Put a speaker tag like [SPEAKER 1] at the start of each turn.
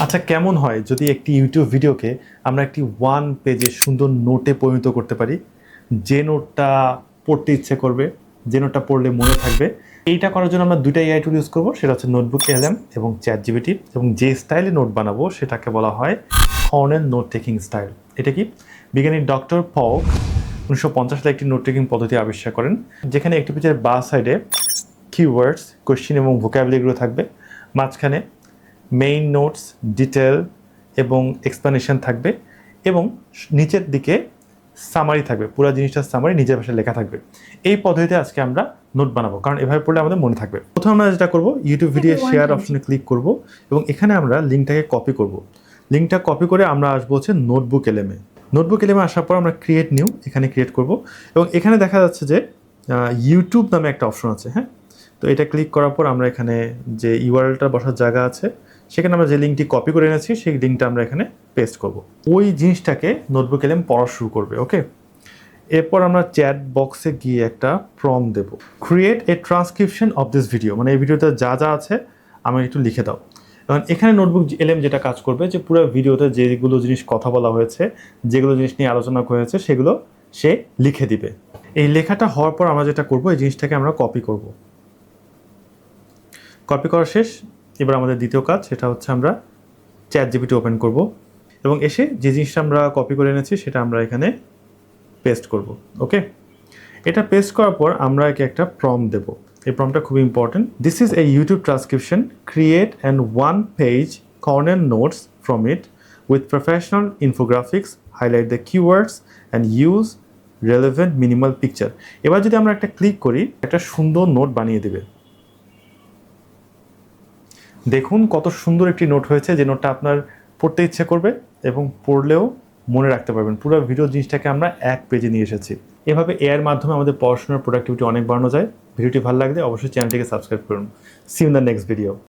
[SPEAKER 1] আচ্ছা, কেমন হয় যদি একটি ইউটিউব ভিডিওকে আমরা একটি ওয়ান পেজে সুন্দর নোটে পরিণত করতে পারি, যে নোটটা পড়তে ইচ্ছে করবে, যে নোটটা পড়লে মনে থাকবে। এইটা করার জন্য আমরা দুইটা এআই টুল ইউজ করবো, সেটা হচ্ছে নোটবুক এলএম এবং চ্যাট জিপিটি। এবং যে স্টাইলে নোট বানাবো সেটাকে বলা হয় কর্নেল নোট টেকিং স্টাইল। এটা কি? বিজ্ঞানী ডক্টর পক 1950 সালে একটি নোট টেকিং পদ্ধতি আবিষ্কার করেন, যেখানে একটি পেজের বাঁ সাইডে কিওয়ার্ডস, কোয়েশ্চেন এবং ভোকাবুলারিগুলো থাকবে, মাঝখানে মেইন নোটস, ডিটেল এবং এক্সপ্লানেশন থাকবে, এবং নিচের দিকে সামারি থাকবে, পুরো জিনিসটার সামারি নিজের ভাষায় লেখা থাকবে। এই পদ্ধতিতে আজকে আমরা নোট বানাবো, কারণ এভাবে পড়লে আমাদের মনে থাকবে। প্রথমে আমরা যেটা করবো, ইউটিউব ভিডিও শেয়ার অপশনে ক্লিক করব এবং এখানে আমরা লিঙ্কটাকে কপি করব। লিঙ্কটা কপি করে আমরা আসবো হচ্ছে নোটবুক এলএমে। নোটবুক এলএমে আসার পর আমরা ক্রিয়েট নিউ এখানে ক্রিয়েট করব, এবং এখানে দেখা যাচ্ছে যে ইউটিউব নামে একটা অপশন আছে। হ্যাঁ, তো এটা ক্লিক করার পর আমরা এখানে যে ইউআরএলটা বসার জায়গা আছে, সেখানে আমরা যে লিঙ্কটি কপি করে এনেছি সেই লিঙ্কটা আমরা এখানে পেস্ট করব। ওই জিনিসটাকে নোটবুক এলএম পড়া শুরু করবে। ওকে, এরপর আমরা চ্যাট বক্সে গিয়ে একটা প্রম্পট দেব, create a transcription of this video, মানে এই ভিডিওতে যা যা আছে আমাকে একটু লিখে দাও। এবং এখানে নোটবুক এলএম যেটা কাজ করবে, যে পুরো ভিডিওতে যেগুলো জিনিস কথা বলা হয়েছে, যেগুলো জিনিস নিয়ে আলোচনা হয়েছে, সেগুলো সে লিখে দিবে। এই লেখাটা হওয়ার পর আমরা যেটা করব, এই জিনিসটাকে আমরা কপি করব। কপি করা শেষ। এবার আমাদের দ্বিতীয় কাজ, সেটা হচ্ছে আমরা চ্যাট জিপিটি ওপেন করব এবং এসে যে জিনিসটা আমরা কপি করে এনেছি সেটা আমরা এখানে পেস্ট করব। ওকে, এটা পেস্ট করার পর আমরা একে একটা প্রম্পট দেব। এই প্রম্পটটা খুব important. This is a YouTube transcription, create and one page corner notes from it with professional infographics, highlight the keywords and use relevant minimal picture. এবার যদি আমরা একটা ক্লিক করি, একটা সুন্দর নোট বানিয়ে দেবে। দেখুন কত সুন্দর একটি নোট হয়েছে, যে নোটটা আপনার পড়তে ইচ্ছে করবে এবং পড়লেও মনে রাখতে পারবেন। পুরো ভিডিও জিনিসটাকে আমরা এক পেজে নিয়ে এসেছি। এভাবে এআইয়ের মাধ্যমে আমাদের পড়াশোনার প্রোডাক্টিভিটি অনেক বাড়ানো যায়। ভিডিওটি ভালো লাগলে অবশ্যই চ্যানেলটিকে সাবস্ক্রাইব করুন। See you in the next video.